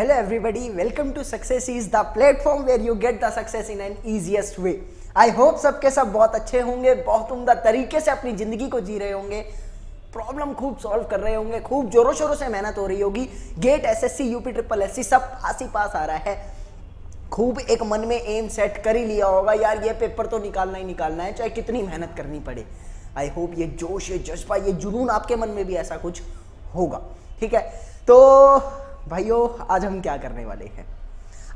Hello everybody, welcome to Success is the platform where you get the success in an easiest way. I hope सबके सब बहुत अच्छे होंगे, बहुत उम्दा तरीके से अपनी जिंदगी को जी रहे होंगे, प्रॉब्लम खूब सॉल्व कर रहे होंगे, खूब जोरों शोरों से मेहनत हो रही होगी। GATE SSC UP triple SC सब फांसी पास आ रहा है। खूब एक मन में एम सेट कर ही लिया होगा, यार ये पेपर तो निकालना ही निकालना है, चाहे कितनी मेहनत करनी पड़े। आई होप ये जोश, ये जज्बा, ये जुनून आपके मन में भी ऐसा कुछ होगा। ठीक है, तो भाइयों आज हम क्या करने वाले हैं?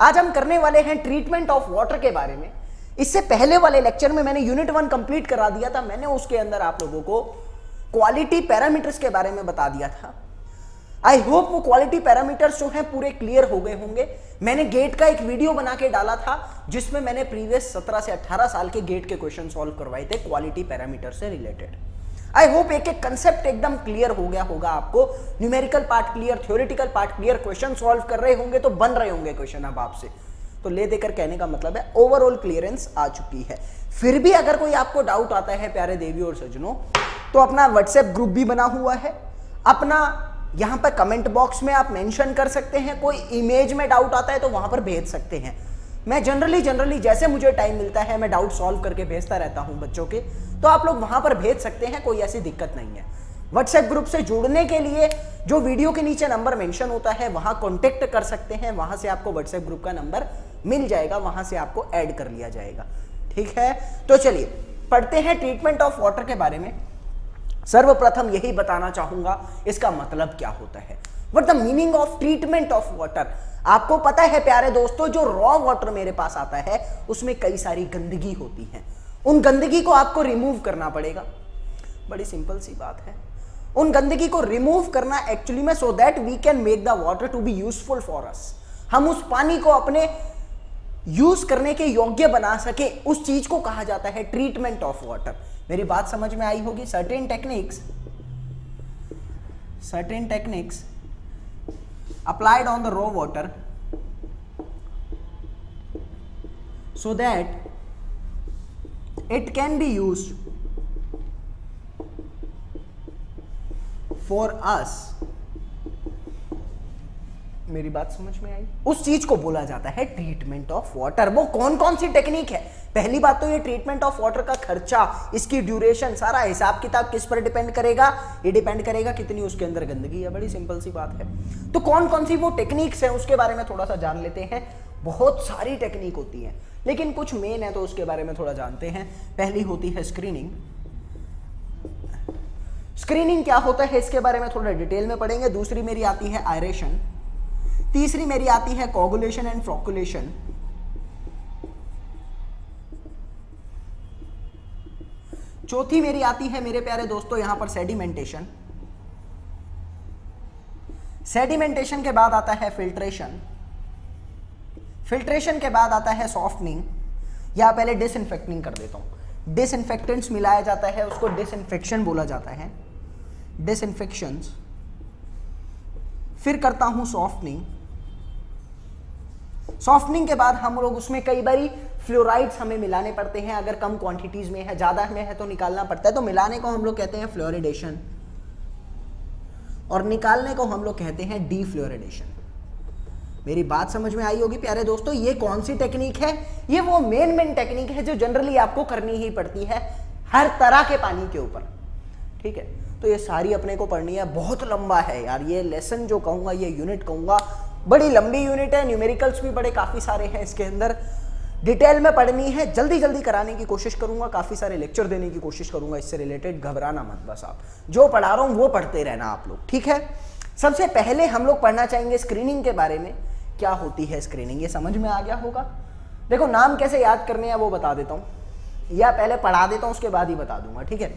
आज हम करने वाले हैं ट्रीटमेंट ऑफ वाटर के बारे में। इससे पहले वाले लेक्चर में मैंने यूनिट 1 कंप्लीट करा दिया था। मैंने उसके अंदर आप लोगों को क्वालिटी पैरामीटर्स के बारे में बता दिया था। आई होप वो क्वालिटी पैरामीटर्स जो हैं पूरे क्लियर हो गए होंगे। मैंने गेट का एक वीडियो बना के डाला था जिसमें मैंने प्रीवियस 17 से 18 साल के गेट के क्वेश्चन सॉल्व करवाए थे क्वालिटी पैरामीटर से रिलेटेड। आई होप एक एक कंसेप्ट एकदम क्लियर हो गया होगा आपको। Numerical part clear, theoretical part clear, question solve कर रहे होंगे तो बन रहे होंगे क्वेश्चन अब आपसे। तो ले देकर कहने का मतलब है ओवरऑल क्लियरेंस आ चुकी है। फिर भी अगर कोई आपको डाउट आता है प्यारे देवियों और सज्जनों, तो अपना व्हाट्सएप ग्रुप भी बना हुआ है, अपना यहाँ पर कमेंट बॉक्स में आप मेंशन कर सकते हैं। कोई इमेज में डाउट आता है तो वहां पर भेज सकते हैं। मैं जनरली जैसे मुझे टाइम मिलता है मैं डाउट सॉल्व करके भेजता रहता हूं बच्चों के, तो आप लोग वहां पर भेज सकते हैं, कोई ऐसी दिक्कत नहीं है। व्हाट्सएप ग्रुप से जुड़ने के लिए जो वीडियो के नीचे नंबर मेंशन होता है वहां कॉन्टेक्ट कर सकते हैं, वहां से आपको व्हाट्सएप ग्रुप का नंबर मिल जाएगा, वहां से आपको ऐड कर लिया जाएगा। ठीक है, तो चलिए पढ़ते हैं ट्रीटमेंट ऑफ वाटर के बारे में। सर्वप्रथम यही बताना चाहूंगा इसका मतलब क्या होता है। What the meaning of treatment of water. आपको पता है प्यारे दोस्तों, जो रॉ वाटर मेरे पास आता है उसमें कई सारी गंदगी होती है। उन गंदगी को आपको रिमूव करना पड़ेगा। बड़ी सिंपल सी बात है। उन गंदगी को रिमूव करना एक्चुअली में so that we can make the water to be useful for us. हम उस पानी को अपने यूज करने के योग्य बना सके, उस चीज को कहा जाता है ट्रीटमेंट ऑफ वाटर। मेरी बात समझ में आई होगी। Certain techniques applied on the raw water so that it can be used for us। मेरी बात समझ में आई? उस चीज को बोला जाता है ट्रीटमेंट ऑफ वाटर। वो कौन कौन सी टेक्निक है? पहली बात तो ये ट्रीटमेंट ऑफ वाटर का खर्चा, इसकी ड्यूरेशन, सारा हिसाब किताब किस पर डिपेंड करेगा? ये डिपेंड करेगा कितनी उसके अंदर गंदगी है। बड़ी सिंपल सी बात है। तो कौन कौन सी वो टेक्निक्स हैं उसके बारे में थोड़ा सा जान लेते हैं। बहुत सारी टेक्निक होती है लेकिन कुछ मेन है तो उसके बारे में थोड़ा जानते हैं। पहली होती है स्क्रीनिंग। स्क्रीनिंग क्या होता है इसके बारे में थोड़ा डिटेल में पढ़ेंगे। दूसरी मेरी आती है आयरेशन। तीसरी मेरी आती है कोगुलेशन एंड फ्लोकुलेशन। चौथी मेरी आती है मेरे प्यारे दोस्तों यहां पर सेडिमेंटेशन। सेडिमेंटेशन के बाद आता है फिल्ट्रेशन। फिल्ट्रेशन के बाद आता है सॉफ्टनिंग, या पहले डिसइंफेक्टिंग कर देता हूं। डिसइंफेक्टेंट्स मिलाया जाता है, उसको डिसइंफेक्शन बोला जाता है, डिसइंफेक्शंस। फिर करता हूं सॉफ्टनिंग। सॉफ्टनिंग के बाद हम लोग उसमें कई बारी फ्लोराइड्स हमें मिलाने पड़ते हैं। अगर कम क्वांटिटीज में है, ज्यादा में है तो निकालना पड़ता है। तो मिलाने को हम लोग कहते हैं फ्लोरिडेशन और निकालने को हम लोग कहते हैं डीफ्लोरिडेशन। मेरी बात समझ में आई होगी प्यारे दोस्तों। ये कौन सी टेक्निक है? ये वो मेन टेक्निक है जो जनरली आपको करनी ही पड़ती है हर तरह के पानी के ऊपर। ठीक है, तो ये सारी अपने को पढ़नी है। बहुत लंबा है यार ये लेसन जो कहूंगा, ये यूनिट कहूंगा, बड़ी लंबी यूनिट है। न्यूमेरिकल्स भी बड़े काफी सारे हैं इसके अंदर, डिटेल में पढ़नी है। जल्दी जल्दी कराने की कोशिश करूंगा, काफी सारे लेक्चर देने की कोशिश करूंगा इससे रिलेटेड। घबराना मत, बस आप जो पढ़ा रहा हूं वो पढ़ते रहना आप लोग। ठीक है, सबसे पहले हम लोग पढ़ना चाहेंगे स्क्रीनिंग के बारे में। क्या होती है स्क्रीनिंग? ये समझ में आ गया होगा। देखो नाम कैसे याद करने हैं वो बता देता हूं, या पहले पढ़ा देता हूं उसके बाद ही बता दूंगा। ठीक है,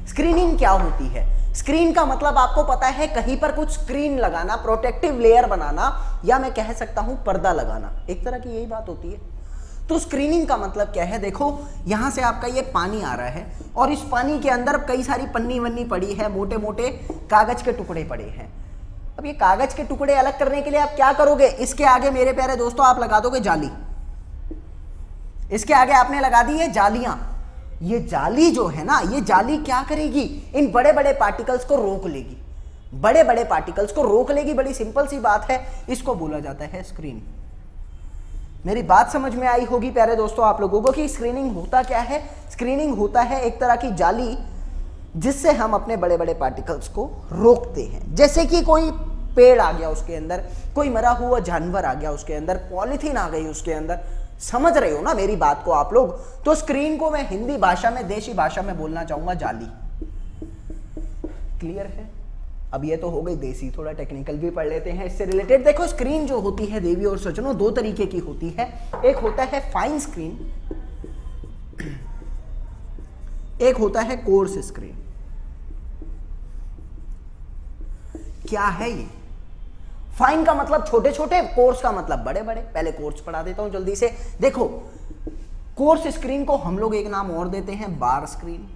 स्क्रीनिंग क्या होती है? स्क्रीन का मतलब आपको पता है कहीं पर कुछ स्क्रीन लगाना, प्रोटेक्टिव लेयर बनाना, या मैं कह सकता हूं पर्दा लगाना, एक तरह की यही बात होती है। तो स्क्रीनिंग का मतलब क्या है? देखो यहां से आपका ये पानी आ रहा है और इस पानी के अंदर कई सारी पन्नी वन्नी पड़ी है, मोटे मोटे कागज के टुकड़े पड़े हैं। अब ये कागज के टुकड़े अलग करने के लिए आप क्या करोगे? इसके आगे मेरे प्यारे दोस्तों आप लगा दोगे जाली। इसके आगे आपने लगा दी है जालियां। ये जाली जो है ना, ये जाली क्या करेगी, इन बड़े बड़े पार्टिकल्स को रोक लेगी, बड़े बड़े पार्टिकल्स को रोक लेगी। बड़ी सिंपल सी बात है, इसको बोला जाता है स्क्रीन। मेरी बात समझ में आई होगी प्यारे दोस्तों आप लोगों को कि स्क्रीनिंग होता क्या है। स्क्रीनिंग होता है एक तरह की जाली जिससे हम अपने बड़े बड़े पार्टिकल्स को रोकते हैं। जैसे कि कोई पेड़ आ गया उसके अंदर, कोई मरा हुआ जानवर आ गया उसके अंदर, पॉलीथीन आ गई उसके अंदर, समझ रहे हो ना मेरी बात को आप लोग। तो स्क्रीन को मैं हिंदी भाषा में, देशी भाषा में बोलना चाहूंगा जाली। क्लियर है? अब ये तो हो गई देसी, थोड़ा टेक्निकल भी पढ़ लेते हैं इससे रिलेटेड। देखो स्क्रीन जो होती है देवी और सज्जनों, दो तरीके की होती है। एक होता है फाइन स्क्रीन, एक होता है कोर्स स्क्रीन। क्या है ये? फाइन का मतलब छोटे छोटे, कोर्स का मतलब बड़े बड़े। पहले कोर्स पढ़ा देता हूं जल्दी से। देखो कोर्स स्क्रीन को हम लोग एक नाम और देते हैं बार स्क्रीन।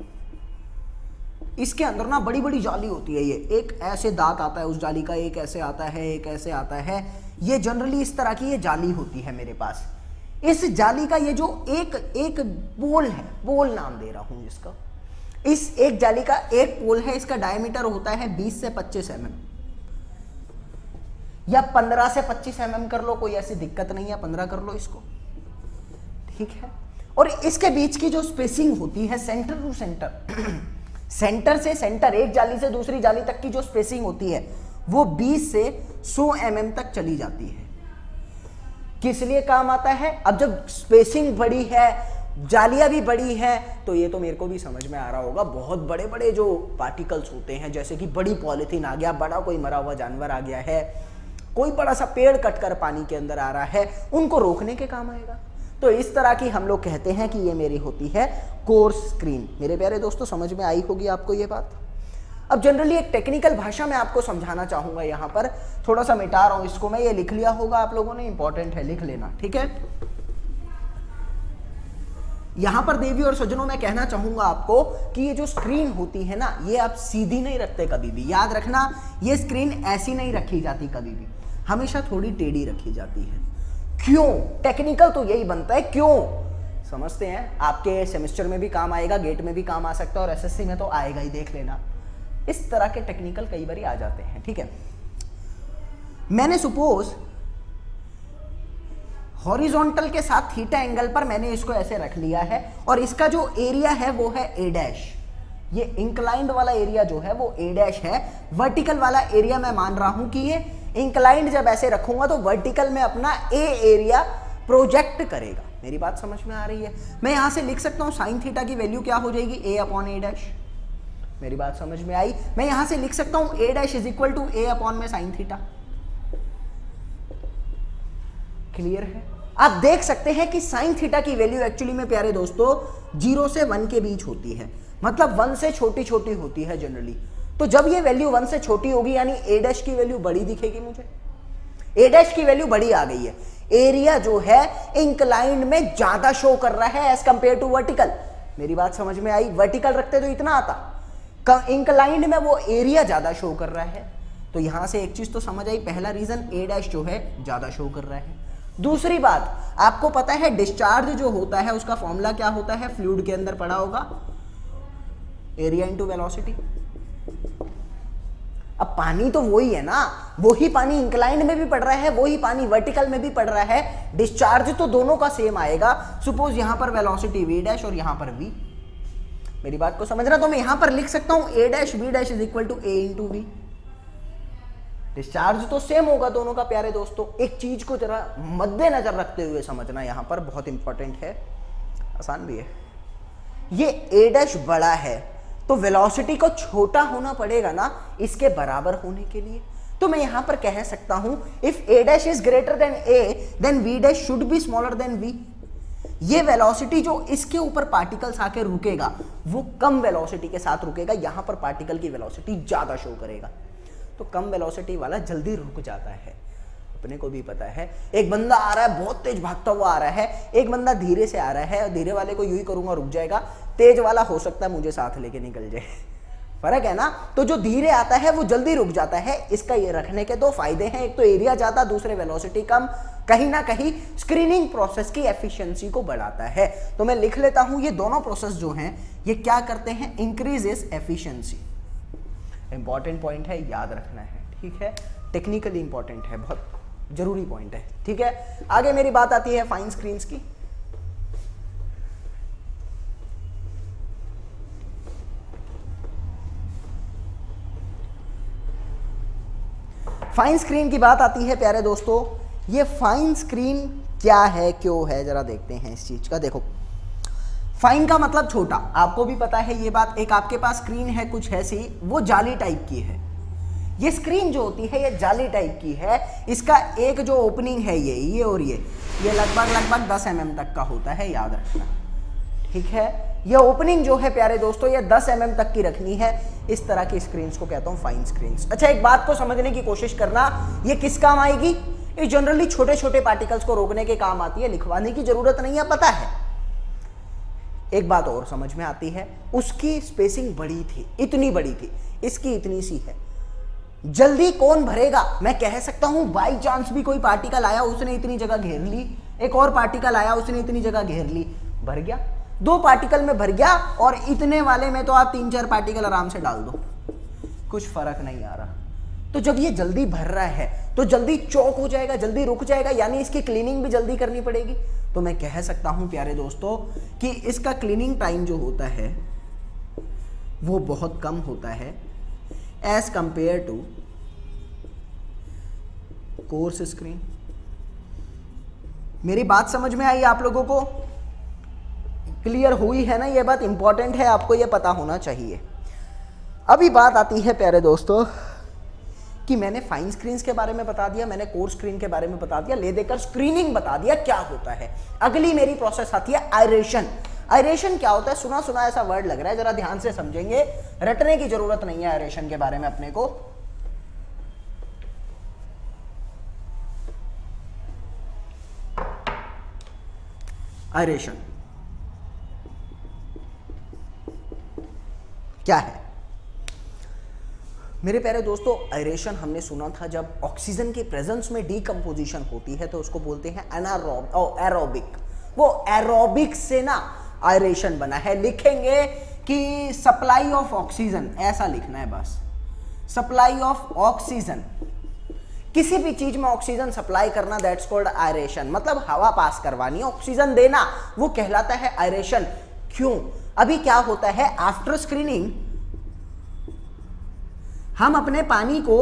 इसके अंदर ना बड़ी बड़ी जाली होती है। ये एक ऐसे दांत आता है उस जाली का, एक ऐसे आता है, एक ऐसे आता है। ये जनरली इस तरह की ये जाली होती है मेरे पास। इस जाली का ये जो एक पोल है, पोल नाम दे रहा हूं जिसका, इस एक जाली का एक पोल है, इसका डायमीटर होता है 20 से 25 mm या 15 से 25 mm कर लो, कोई ऐसी दिक्कत नहीं है, 15 कर लो इसको, ठीक है। और इसके बीच की जो स्पेसिंग होती है सेंटर टू सेंटर, सेंटर से सेंटर, एक जाली से दूसरी जाली तक की जो स्पेसिंग होती है वो 20 से 100 mm तक चली जाती है। किस लिए काम आता है? अब जब स्पेसिंग बड़ी है, जालियां भी बड़ी है, तो ये तो मेरे को भी समझ में आ रहा होगा, बहुत बड़े बड़े जो पार्टिकल्स होते हैं, जैसे कि बड़ी पॉलीथीन आ गया, बड़ा कोई मरा हुआ जानवर आ गया है, कोई बड़ा सा पेड़ कटकर पानी के अंदर आ रहा है, उनको रोकने के काम आएगा। तो इस तरह की हम लोग कहते हैं कि ये मेरी होती है कोर्स स्क्रीन। मेरे प्यारे दोस्तों समझ में आई होगी आपको ये बात। अब जनरली एक टेक्निकल भाषा में आपको समझाना चाहूंगा, यहां पर थोड़ा सा मिटा रहा हूं इसको मैं, ये लिख लिया होगा आप लोगों ने, इंपॉर्टेंट है, लिख लेना, ठीक है। यहां पर देवी और सज्जनों मैं कहना चाहूंगा आपको कि ये जो स्क्रीन होती है ना, ये आप सीधी नहीं रखते कभी भी, याद रखना। ये स्क्रीन ऐसी नहीं रखी जाती कभी भी, हमेशा थोड़ी टेढ़ी रखी जाती है। क्यों? टेक्निकल तो यही बनता है, क्यों समझते हैं? आपके सेमेस्टर में भी काम आएगा, गेट में भी काम आ सकता है, और एसएससी में तो आएगा ही, देख लेना। इस तरह के टेक्निकल कई बार आ जाते हैं, ठीक है। मैंने सपोज हॉरिजॉन्टल के साथ थीटा एंगल पर मैंने इसको ऐसे रख लिया है, और इसका जो एरिया है वो है ए डैश। ये इंक्लाइंड वाला एरिया जो है वो ए डैश है। वर्टिकल वाला एरिया मैं मान रहा हूं कि ये इंक्लाइंड जब ऐसे रखूंगा तो वर्टिकल में अपना ए एरिया प्रोजेक्ट करेगा। मेरी बात समझ में आ रही है? मैं यहां से लिख सकता हूं साइन थीटा की वैल्यू क्या हो जाएगी, ए अपॉन ए डैश। मेरी बात समझ में आई? मैं यहां से लिख सकता हूं a dash is equal to a upon में साइन थीटा। क्लियर है? आप देख सकते हैं कि साइन थीटा की वैल्यू एक्चुअली में प्यारे दोस्तों 0 से 1 के बीच होती है, मतलब 1 से छोटी छोटी होती है जनरली। तो जब ये वैल्यू 1 से छोटी होगी यानी ए डैश की वैल्यू बड़ी दिखेगी मुझे। ए डैश की वैल्यू बड़ी आ गई है, एरिया जो है इंक्लाइंड में ज्यादा शो कर रहा है एज कंपेयर टू वर्टिकल। मेरी बात समझ में आई? वर्टिकल रखते तो इतना आता, इंक्लाइंड में वो एरिया ज्यादा शो कर रहा है। तो यहां से एक चीज तो समझ आई, पहला रीजन ए डैश जो है ज्यादा शो कर रहा है। दूसरी बात, आपको पता है डिस्चार्ज जो होता है उसका फॉर्मूला क्या होता है, फ्लूइड के अंदर पढ़ा होगा, एरिया इनटू वेलोसिटी। अब पानी तो वही है ना, वही पानी इंक्लाइंड में भी पड़ रहा है, वही पानी वर्टिकल में भी पड़ रहा है, डिस्चार्ज तो दोनों का सेम आएगा। सपोज यहां पर वेलोसिटी v डैश और यहां पर v। मेरी बात को समझना, तो मैं यहां पर लिख सकता हूं a dash v dash is equal to a into v। Discharge तो सेम होगा दोनों का प्यारे दोस्तों। एक चीज को जरा मद्देनजर रखते हुए समझना, यहां पर बहुत इंपॉर्टेंट है, आसान भी है। ये a डैश बड़ा है तो वेलोसिटी को छोटा होना पड़ेगा ना इसके बराबर होने के लिए। तो मैं यहां पर कह सकता हूं if a dash is greater than a than v dash should be smaller than v। ये वेलोसिटी जो इसके ऊपर पार्टिकल्स आके रुकेगा वो कम वेलोसिटी के साथ रुकेगा, यहां पर पार्टिकल की वेलोसिटी ज्यादा शो करेगा। तो कम वेलोसिटी वाला जल्दी रुक जाता है, अपने को भी पता है। एक बंदा आ रहा है बहुत तेज भागता हुआ आ रहा है, एक बंदा धीरे से आ रहा है, धीरे वाले को यूं ही करूंगा रुक जाएगा, तेज वाला हो सकता है मुझे साथ लेके निकल जाए, फर्क है ना। तो जो धीरे आता है वो जल्दी रुक जाता है। इसका ये रखने के दो फायदे हैं, एक तो एरिया ज्यादा, दूसरे वेलोसिटी कम। कहीं ना कहीं स्क्रीनिंग प्रोसेस की एफिशिएंसी को बढ़ाता है। तो मैं लिख लेता हूं, ये दोनों प्रोसेस जो हैं ये क्या करते हैं, इंक्रीजेस एफिशिएंसी। इंपॉर्टेंट पॉइंट है, याद रखना है, ठीक है, टेक्निकली इंपॉर्टेंट है, बहुत जरूरी पॉइंट है, ठीक है। आगे मेरी बात आती है फाइन स्क्रीन्स की। फाइन स्क्रीन की बात आती है प्यारे दोस्तों। ये फाइन स्क्रीन क्या है, क्यों है, जरा देखते हैं इस चीज का। देखो, फाइन का मतलब छोटा, आपको भी पता है ये बात। एक आपके पास स्क्रीन है कुछ ऐसी, वो जाली टाइप की है। ये स्क्रीन जो होती है ये जाली टाइप की है। इसका एक जो ओपनिंग है ये और ये लगभग 10 mm तक का होता है, याद रखना, ठीक है। ये ओपनिंग जो है प्यारे दोस्तों ये 10 mm तक की रखनी है। इस तरह की स्क्रीन्स को कहता हूं फाइन स्क्रीन्स। अच्छा, एक बात को समझने की कोशिश करना, ये किस काम आएगी? ये जनरली छोटे छोटे पार्टिकल्स को रोकने के काम आती है, लिखवाने की जरूरत नहीं है, पता है। एक बात और समझ में आती है, उसकी स्पेसिंग बड़ी थी, इतनी बड़ी थी, इसकी इतनी सी है। जल्दी कौन भरेगा? मैं कह सकता हूं बाई चांस भी कोई पार्टिकल आया, उसने इतनी जगह घेर ली, एक और पार्टिकल आया, उसने इतनी जगह घेर ली, भर गया। 2 पार्टिकल में भर गया, और इतने वाले में तो आप 3-4 पार्टिकल आराम से डाल दो, कुछ फर्क नहीं आ रहा। तो जब ये जल्दी भर रहा है तो जल्दी चौक हो जाएगा, जल्दी रुक जाएगा, यानी इसकी क्लीनिंग भी जल्दी करनी पड़ेगी। तो मैं कह सकता हूं प्यारे दोस्तों कि इसका क्लीनिंग टाइम जो होता है वो बहुत कम होता है as compare to coarse screen. मेरी बात समझ में आई आप लोगों को? क्लियर हुई है ना? ये बात इंपॉर्टेंट है, आपको ये पता होना चाहिए। अभी बात आती है प्यारे दोस्तों कि मैंने फाइन स्क्रीन्स के बारे में बता दिया, मैंने कोर्स स्क्रीन के बारे में बता दिया, ले देकर स्क्रीनिंग बता दिया क्या होता है। अगली मेरी प्रोसेस आती है आयरेशन। आयरेशन क्या होता है? सुना सुना ऐसा वर्ड लग रहा है, जरा ध्यान से समझेंगे, रटने की जरूरत नहीं है आयरेशन के बारे में अपने को। आयरेशन क्या है मेरे प्यारे दोस्तों? आयरेशन हमने सुना था जब ऑक्सीजन के प्रेजेंस में डीकंपोजिशन होती है तो उसको बोलते हैं एरोबिक। वो एरोबिक से ना आयरेशन बना है। लिखेंगे कि सप्लाई ऑफ ऑक्सीजन, ऐसा लिखना है बस, सप्लाई ऑफ ऑक्सीजन, किसी भी चीज में ऑक्सीजन सप्लाई करना, दैट्स कॉल्ड आयरेशन। मतलब हवा पास करवानी, ऑक्सीजन देना, वो कहलाता है आयरेशन। क्यों? अभी क्या होता है, आफ्टर स्क्रीनिंग हम अपने पानी को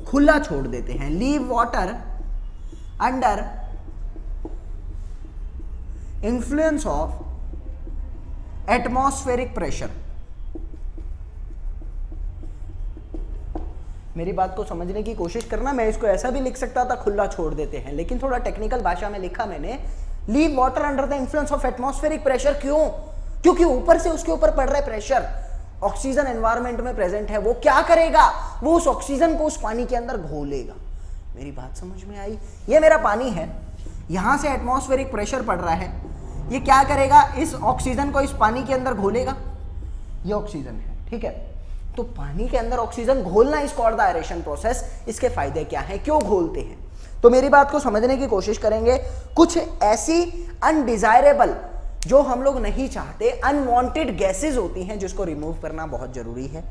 खुला छोड़ देते हैं, leave water under influence of atmospheric pressure. मेरी बात को समझने की कोशिश करना, मैं इसको ऐसा भी लिख सकता था, खुला छोड़ देते हैं, लेकिन थोड़ा टेक्निकल भाषा में लिखा मैंने, leave water under the influence of atmospheric pressure. क्यों? क्योंकि ऊपर से उसके ऊपर पड़ रहा है प्रेशर, ऑक्सीजन एनवायरनमेंट में प्रेजेंट है, वो क्या करेगा, वो उस ऑक्सीजन को उस पानी के अंदर घोलेगा। मेरी बात समझ में आई? ये मेरा पानी है, यहां से एटमॉस्फेरिक प्रेशर पड़ रहा है, ये क्या करेगा, इस ऑक्सीजन को इस पानी के अंदर घोलेगा। ये ऑक्सीजन है, ठीक है, तो पानी के अंदर ऑक्सीजन घोलना is called the aeration process. इसके फायदे क्या हैं, क्यों घोलते हैं? तो मेरी बात को समझने की कोशिश करेंगे। कुछ ऐसी अनडिजायरेबल, जो हम लोग नहीं चाहते, अनवांटेड गैसेज होती हैं जिसको रिमूव करना बहुत जरूरी है।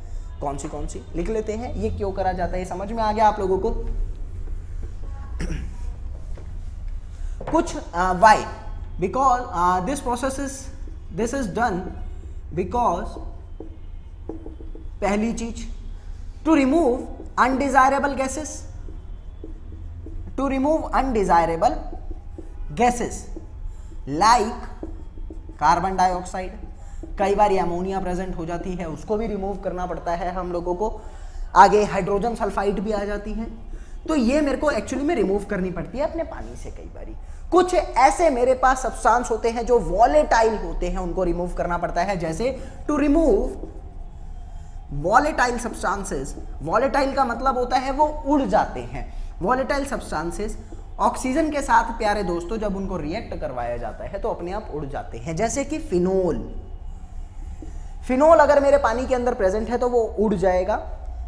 कौन सी लिख लेते हैं। ये क्यों करा जाता है, ये समझ में आ गया आप लोगों को? कुछ why, because this is done because, पहली चीज, to remove undesirable gases, to remove undesirable gases like carbon dioxide. कई बार अमोनिया प्रेजेंट हो जाती है, उसको भी रिमूव करना पड़ता है हम लोगों को। आगे हाइड्रोजन सल्फाइड भी आ जाती है, तो ये मेरे को एक्चुअली में रिमूव करनी पड़ती है अपने पानी से कई बारी। कुछ ऐसे मेरे पास सब्सटेंस होते हैं जो वॉलेटाइल होते हैं, उनको रिमूव करना पड़ता है, जैसे to remove volatile substances. Volatile का मतलब होता है वो उड़ जाते हैं। वॉलेटाइल सब्सटेंसेस ऑक्सीजन के साथ प्यारे दोस्तों जब उनको रिएक्ट करवाया जाता है तो अपने आप उड़ जाते हैं, जैसे कि फिनोल। फिनोल अगर मेरे पानी के अंदर प्रेजेंट है तो वो उड़ जाएगा।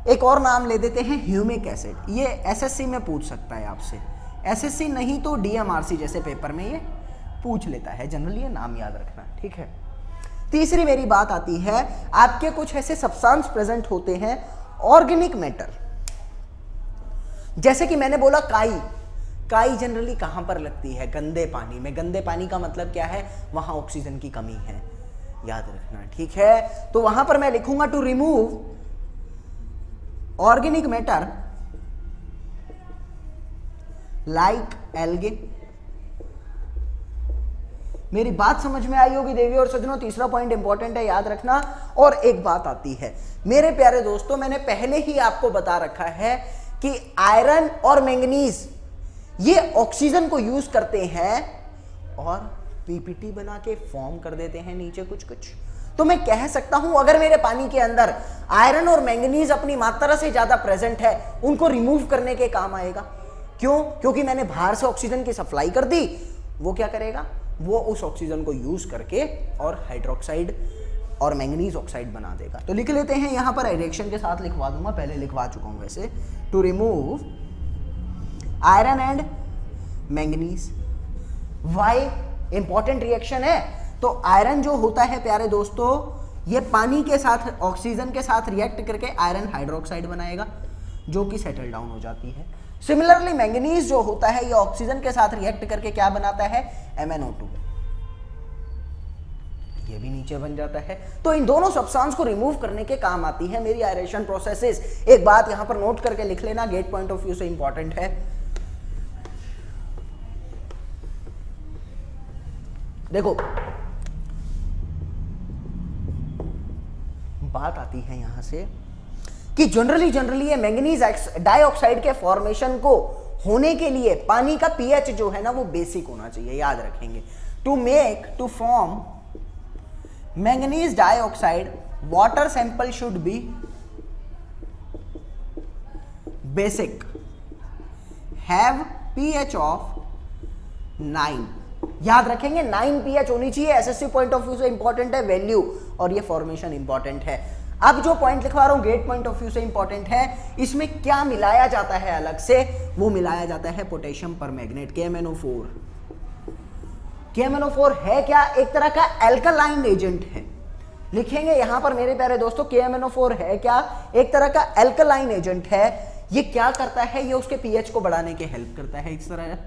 एक और नाम ले देते हैं ह्यूमिक एसिड, ये एसएससी में पूछ सकता है आपसे। एसएससी नहीं तो डीएमआरसी जैसे पेपर में ये पूछ लेता है, जनरली ये नाम याद रखना, ठीक है। तीसरी मेरी बात आती है, आपके कुछ ऐसे सब्सटेंस प्रेजेंट होते हैं ऑर्गेनिक मैटर, जैसे कि मैंने बोला काई जनरली कहां पर लगती है? गंदे पानी में। गंदे पानी का मतलब क्या है? वहां ऑक्सीजन की कमी है, याद रखना, ठीक है। तो वहां पर मैं लिखूंगा to remove organic matter like algae. मेरी बात समझ में आई होगी देवी और सज्जनों। तीसरा पॉइंट इंपॉर्टेंट है, याद रखना। और एक बात आती है मेरे प्यारे दोस्तों, मैंने पहले ही आपको बता रखा है कि आयरन और मैंगनीज ये ऑक्सीजन को यूज करते हैं और पीपीटी बना के फॉर्म कर देते हैं नीचे कुछ कुछ। तो मैं कह सकता हूं अगर मेरे पानी के अंदर आयरन और मैंगनीज अपनी मात्रा से ज्यादा प्रेजेंट है, उनको रिमूव करने के काम आएगा। क्यों? क्योंकि मैंने बाहर से ऑक्सीजन की सप्लाई कर दी, वो क्या करेगा? वो उस ऑक्सीजन को यूज करके और हाइड्रोक्साइड और मैंगनीज ऑक्साइड बना देगा। तो लिख लेते हैं, यहां पर रिएक्शन के साथ लिखवा दूंगा, पहले लिखवा चुका हूं वैसे। To remove iron and manganese. Why? Important reaction है। तो आयरन जो होता है प्यारे दोस्तों, ये पानी के साथ ऑक्सीजन के साथ रिएक्ट करके आयरन हाइड्रोक्साइड बनाएगा, जो कि सेटल डाउन हो जाती है। सिमिलरली मैंगनीज जो होता है, ये ऑक्सीजन के साथ रिएक्ट करके क्या बनाता है? MnO2, ये भी नीचे बन जाता है। तो इन दोनों सब्सटेंस को रिमूव करने के काम आती है मेरी आयरेशन प्रोसेसेस। एक बात यहां पर नोट करके लिख लेना, गेट पॉइंट ऑफ व्यू से इंपॉर्टेंट है। देखो बात आती है यहां से कि जनरली ये मैंगनीज डाइऑक्साइड के फॉर्मेशन को होने के लिए पानी का पीएच जो है ना वो बेसिक होना चाहिए, याद रखेंगे। To form manganese dioxide water sample should be basic, have pH of 9। याद रखेंगे 9 पीएच होनी चाहिए। एसएससी पॉइंट ऑफ व्यू से इंपॉर्टेंट है वैल्यू, और ये फॉर्मेशन इंपॉर्टेंट है। अब जो पॉइंट लिखवा रहा हूं गेट पॉइंट ऑफ व्यू से इंपॉर्टेंट है, इसमें क्या मिलाया जाता है अलग से? वो मिलाया जाता है पोटेशियम परमैंगनेट, KMnO4। KMnO4 है क्या? एक तरह का एल्कलाइन एजेंट है। लिखेंगे यहां पर मेरे प्यारे दोस्तों, KMnO4 है क्या? एक तरह का एल्कलाइन एजेंट है। ये क्या करता है? ये उसके पीएच को बढ़ाने के हेल्प करता है। इस तरह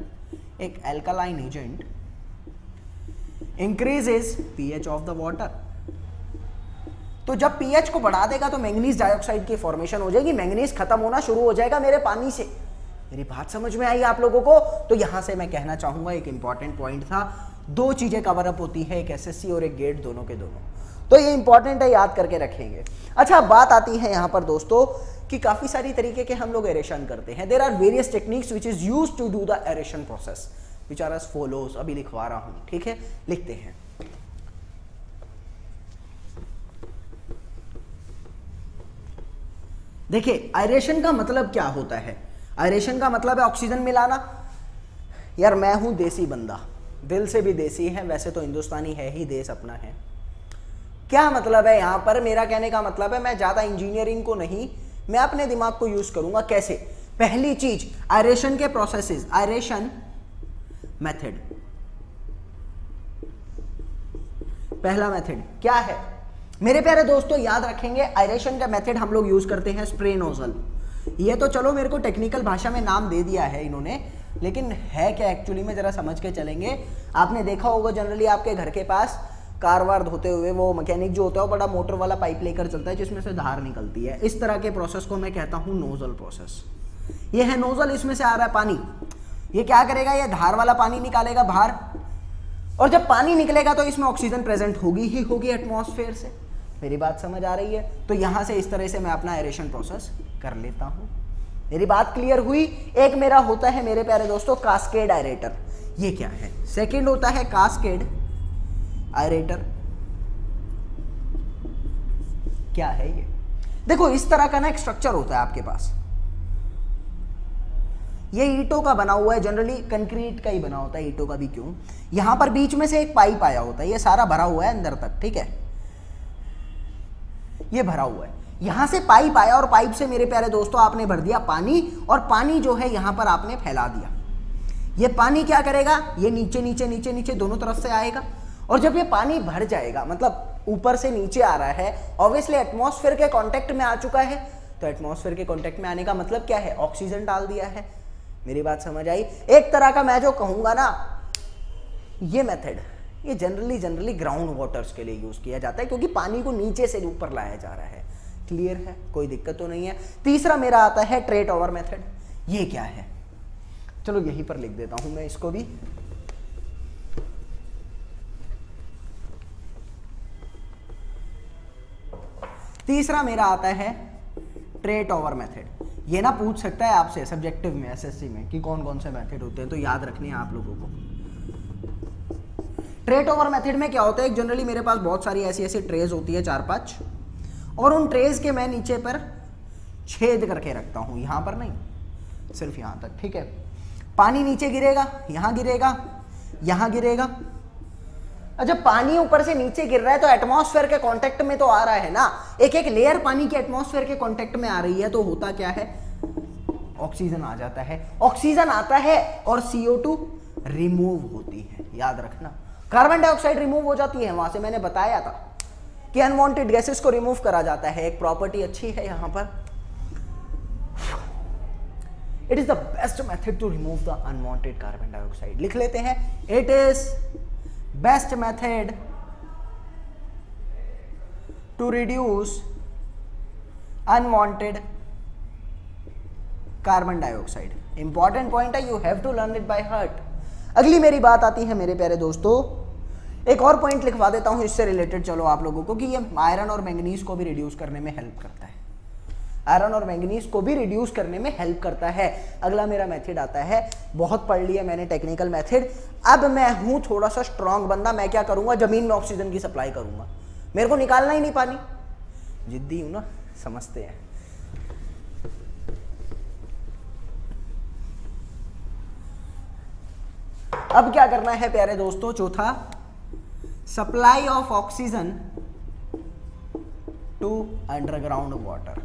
एक alkaline agent increases pH of the water. तो जब पीएच को बढ़ा देगा तो मैंगनीज डाइऑक्साइड की फॉर्मेशन हो जाएगी, मैंगनीज खत्म होना शुरू हो जाएगा मेरे पानी से। मेरी बात समझ में आई आप लोगों को? तो यहां से मैं कहना चाहूंगा एक इंपॉर्टेंट पॉइंट था, दो चीजें कवर अप होती है, एक एसएससी और एक गेट, दोनों के दोनों। तो ये इंपॉर्टेंट है, याद करके रखेंगे। अच्छा, बात आती है यहां पर दोस्तों कि काफी सारी तरीके के हम लोग एरेशन करते हैं। There are various techniques which is used to do the aeration process which are as follows. अभी लिखवा रहा हूं, ठीक है, लिखते हैं। देखिए आयरेशन का मतलब क्या होता है? आयरेशन का मतलब है ऑक्सीजन मिलाना। यार मैं हूं देसी बंदा, दिल से भी देसी है, वैसे तो हिंदुस्तानी है ही, देश अपना है। क्या मतलब है यहां पर? मेरा कहने का मतलब है मैं ज्यादा इंजीनियरिंग को नहीं, मैं अपने दिमाग को यूज करूंगा। कैसे? पहली चीज आयरेशन के प्रोसेसेस, आयरेशन मेथड। पहला मेथड क्या है मेरे प्यारे दोस्तों? याद रखेंगे आयरेशन का मेथड हम लोग यूज करते हैं स्प्रे नोजल। ये तो चलो मेरे को टेक्निकल भाषा में नाम दे दिया है इन्होंने, लेकिन है क्या एक्चुअली में जरा समझ के चलेंगे। आपने देखा होगा जनरली आपके घर के पास कार वार धोते हुए वो मैकेनिक जो होता है वो बड़ा मोटर वाला पाइप लेकर चलता है जिसमें से धार निकलती है। इस तरह के प्रोसेस को मैं कहता हूं नोजल प्रोसेस। ये है नोजल, इसमें से आ रहा है पानी। ये क्या करेगा? ये धार वाला पानी निकालेगा बाहर, और जब पानी निकलेगा तो इसमें ऑक्सीजन प्रेजेंट होगी ही होगी एटमॉस्फेयर से। मेरी बात समझ आ रही है? तो यहां से इस तरह से मैं अपना एरेशन प्रोसेस कर लेता हूं। मेरी बात क्लियर हुई? एक मेरा होता है मेरे प्यारे दोस्तों कास्केड आयरेटर। ये क्या है? सेकंड होता है कास्केड आयरेटर। क्या है ये? देखो इस तरह का ना एक स्ट्रक्चर होता है आपके पास। ये ईंटों का बना हुआ है, जनरली कंक्रीट का ही बना होता है, ईंटों का भी क्यों। यहां पर बीच में से एक पाइप आया होता है, ये सारा भरा हुआ है अंदर तक, ठीक है, ये भरा हुआ है। यहां से पाइप आया और पाइप से मेरे प्यारे दोस्तों आपने भर दिया पानी, और पानी जो है यहां पर आपने फैला दिया। ये पानी क्या करेगा, ये नीचे नीचे नीचे नीचे दोनों तरफ से आएगा, और जब ये पानी भर जाएगा, मतलब ऊपर से नीचे आ रहा है, ऑब्वियसली एटमॉस्फेयर के कांटेक्ट में आ चुका है, तो एटमॉस्फेयर के कांटेक्ट में आने का मतलब क्या है, ऑक्सीजन डाल दिया है। मेरी बात समझ आई? एक तरह का मैं जो कहूंगा ना, ये मेथड ये जनरली ग्राउंड वाटर्स के लिए यूज किया जाता है, क्योंकि पानी को नीचे से ऊपर लाया जा रहा है। क्लियर है, कोई दिक्कत तो नहीं है। तीसरा मेरा आता है ट्रेट ओवर मेथड। ये क्या है, चलो यहीं पर लिख देता हूं मैं इसको भी। तीसरा मेरा आता है ट्रेट ओवर मेथड। ये ना पूछ सकता है आपसे सब्जेक्टिव में, एसएससी में, कि कौन कौन से मेथड होते हैं, तो याद रखने हैं आप लोगों को। ट्रेट ओवर मेथड में क्या होता है, जनरली मेरे पास बहुत सारी ऐसी ऐसी ट्रेज होती है, 4-5, और उन ट्रेज के मैं नीचे पर छेद करके रखता हूं, यहां पर नहीं, सिर्फ यहां तक। ठीक है, पानी नीचे गिरेगा, यहां गिरेगा, यहां गिरेगा। जब पानी ऊपर से नीचे गिर रहा है तो एटमॉस्फेयर के कांटेक्ट में तो आ रहा है ना, एक एक लेयर पानी के एटमॉस्फेयर के कांटेक्ट में आ रही है, तो होता क्या है, ऑक्सीजन आ जाता है। ऑक्सीजन आता है और CO2 रिमूव होती है, याद रखना। कार्बन डाइऑक्साइड रिमूव हो जाती है, वहां से मैंने बताया था कि अनवांटेड गैसेस को रिमूव करा जाता है। एक प्रॉपर्टी अच्छी है यहां पर, it is the best method to remove the unwanted carbon dioxide. लिख लेते हैं, it is best method to reduce unwanted carbon dioxide. Important point है, you have to learn it by heart. अगली मेरी बात आती है मेरे प्यारे दोस्तों, एक और पॉइंट लिखवा देता हूं इससे रिलेटेड, चलो आप लोगों को, कि ये आयरन और मैंगनीज को भी रिड्यूस करने में हेल्प करता है। आयरन और मैंगनीज को भी रिड्यूस करने में हेल्प करता है। अगला मेरा मेथड आता है, बहुत पढ़ लिया मैंने टेक्निकल मेथड, अब मैं हूं थोड़ा सा स्ट्रांग बंदा, मैं क्या करूंगा, जमीन में ऑक्सीजन की सप्लाई करूंगा, मेरे को निकालना ही नहीं पानी। जिद्दी हूं ना, समझते हैं। अब क्या करना है प्यारे दोस्तों, चौथा, supply of oxygen to underground water.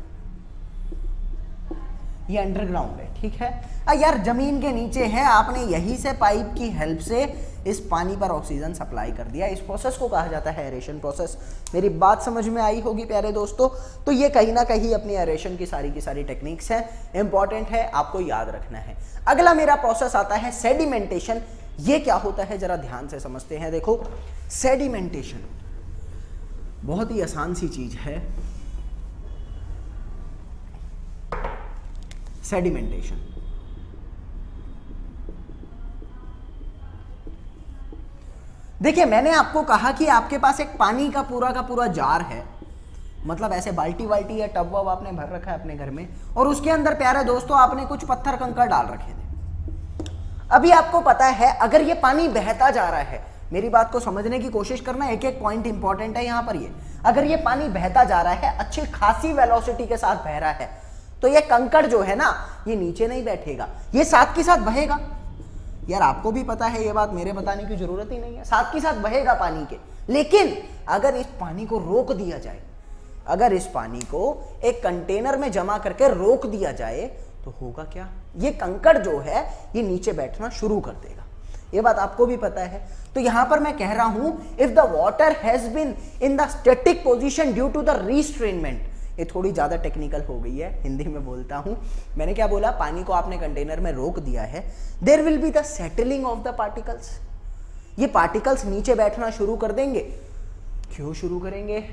ये अंडरग्राउंड है, ठीक है यार, जमीन के नीचे है, आपने यहीं से पाइप की हेल्प से इस पानी पर ऑक्सीजन सप्लाई कर दिया। इस प्रोसेस को कहा जाता है एरेशन प्रोसेस। मेरी बात समझ में आई होगी प्यारे दोस्तों। तो ये कहीं ना कहीं अपनी एरेशन की सारी टेक्निक्स हैं, इंपॉर्टेंट है, आपको याद रखना है। अगला मेरा प्रोसेस आता है सेडिमेंटेशन। ये क्या होता है जरा ध्यान से समझते हैं। देखो, सेडिमेंटेशन बहुत ही आसान सी चीज है। सेडिमेंटेशन देखिए, मैंने आपको कहा कि आपके पास एक पानी का पूरा जार है, मतलब ऐसे बाल्टी वाल्टी या टब वब आपने भर रखा है अपने घर में, और उसके अंदर प्यारे दोस्तों आपने कुछ पत्थर कंकड़ डाल रखे थे। अभी आपको पता है अगर ये पानी बहता जा रहा है, मेरी बात को समझने की कोशिश करना, एक एक पॉइंट इंपॉर्टेंट है यहां पर। ये अगर ये पानी बहता जा रहा है, अच्छी खासी वेलोसिटी के साथ बह रहा है, तो ये कंकड़ जो है ना, ये नीचे नहीं बैठेगा, ये साथ के साथ बहेगा। यार आपको भी पता है ये बात, मेरे बताने की जरूरत ही नहीं है, साथ के साथ बहेगा पानी के। लेकिन अगर इस पानी को रोक दिया जाए, अगर इस पानी को एक कंटेनर में जमा करके रोक दिया जाए, तो होगा क्या, ये कंकड़ जो है ये नीचे बैठना शुरू कर देगा। ये बात आपको भी पता है। तो यहां पर मैं कह रहा हूं, if the water has been in the static position due to the restrainment, ये थोड़ी ज्यादा टेक्निकल हो गई है, हिंदी में बोलता हूं। मैंने क्या बोला, पानी को आपने कंटेनर में रोक दिया है, there will be the settling of the particles. ये पार्टिकल्स नीचे बैठना शुरू कर देंगे। क्यों शुरू करेंगे?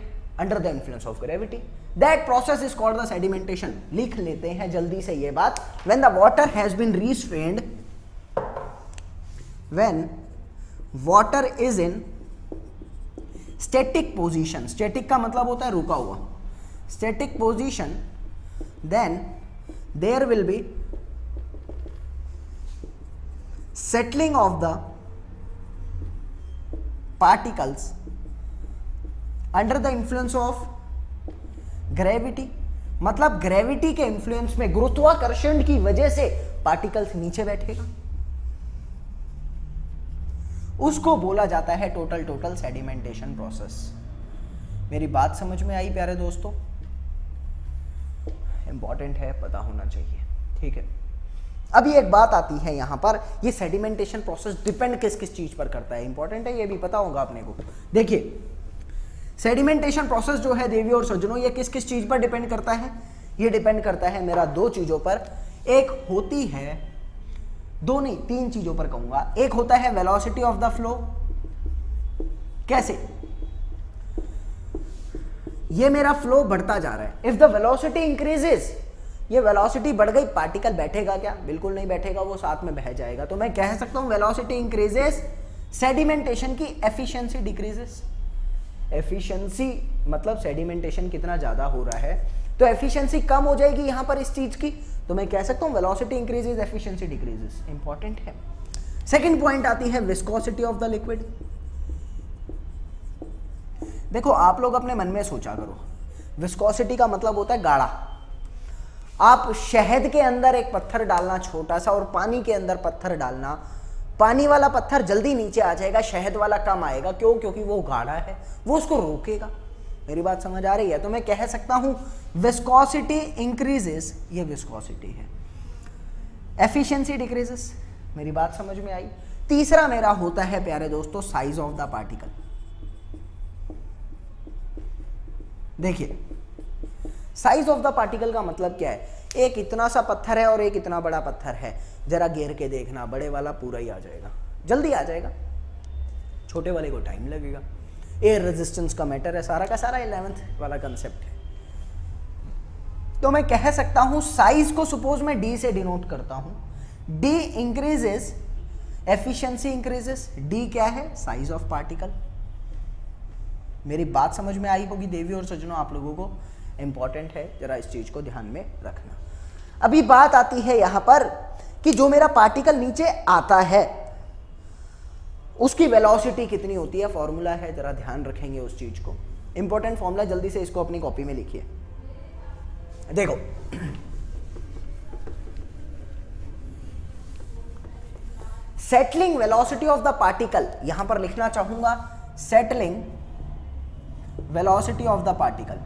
Under the influence of gravity. That process is called the sedimentation. लिख लेते हैं जल्दी से ये बात। When the water has been restrained, when water is in static position, static का मतलब होता है रुका हुआ, static position, then there will be settling of the particles under the influence of gravity। मतलब ग्रेविटी के इंफ्लुएंस में, गुरुत्वाकर्षण की वजह से पार्टिकल्स नीचे बैठेगा, उसको बोला जाता है टोटल सेडिमेंटेशन प्रोसेस। मेरी बात समझ में आई प्यारे दोस्तों? इंपॉर्टेंट है, पता होना चाहिए, ठीक है। अभी एक बात आती है यहां पर, ये सेडिमेंटेशन प्रोसेस डिपेंड किस किस चीज पर करता है, इंपॉर्टेंट है, ये भी पता होगा अपने को। देखिए सेडिमेंटेशन प्रोसेस जो है देवी और सज्जनों, ये किस किस चीज पर डिपेंड करता है, ये डिपेंड करता है मेरा दो चीजों पर। एक होती है, दो नहीं तीन चीजों पर कहूंगा। एक होता है वेलोसिटी ऑफ द फ्लो। कैसे? ये मेरा फ्लो बढ़ता जा रहा है, इफ द वेलोसिटी इंक्रीजेस, ये वेलोसिटी बढ़ गई, पार्टिकल बैठेगा क्या? बिल्कुल नहीं बैठेगा, वो साथ में बह जाएगा। तो मैं कह सकता हूं वेलोसिटी इंक्रीजेस, सेडिमेंटेशन की एफिशिएंसी डिक्रीजेस। एफिशिएंसी मतलब सेडिमेंटेशन कितना ज्यादा हो रहा है, तो एफिशिएंसी कम हो जाएगी यहां पर इस चीज की, तो मैं कह सकता हूं velocity increases, efficiency decreases. Important है। सेकंड पॉइंट आती है विस्कोसिटी ऑफ द लिक्विड। देखो आप लोग अपने मन में सोचा करो, विस्कोसिटी का मतलब होता है गाढ़ा। आप शहद के अंदर एक पत्थर डालना छोटा सा और पानी के अंदर पत्थर डालना, पानी वाला पत्थर जल्दी नीचे आ जाएगा, शहद वाला कम आएगा। क्यों? क्योंकि वो गाढ़ा है, वो उसको रोकेगा। मेरी बात समझ आ रही है? तो मैं कह सकता हूं विस्कोसिटी इंक्रीजेस, ये विस्कोसिटी है। एफिशिएंसी डिक्रीजेस, मेरी बात समझ में आई। तीसरा मेरा होता है प्यारे दोस्तों साइज ऑफ द पार्टिकल। देखिए साइज ऑफ द पार्टिकल का मतलब क्या है, एक इतना सा पत्थर है और एक इतना बड़ा पत्थर है, जरा घेर के देखना, बड़े वाला पूरा ही आ जाएगा, जल्दी आ जाएगा, छोटे वाले को टाइम लगेगा। एयर रेजिस्टेंस का मैटर है, सारा का सारा 11th वाला कंसेप्ट है। तो मैं कह सकता हूं साइज को सपोज मैं डी से डिनोट करता हूं, D increases, efficiency increases. D क्या है? Size of particle. मेरी बात समझ में आई होगी देवी और सज्जनों आप लोगों को, इंपॉर्टेंट है, जरा इस चीज को ध्यान में रखना। अभी बात आती है यहां पर कि जो मेरा पार्टिकल नीचे आता है उसकी वेलोसिटी कितनी होती है, फॉर्मूला है, जरा ध्यान रखेंगे उस चीज को। इंपॉर्टेंट फॉर्मूला, जल्दी से इसको अपनी कॉपी में लिखिए। देखो settling velocity of the particle, यहां पर लिखना चाहूंगा settling velocity of the particle.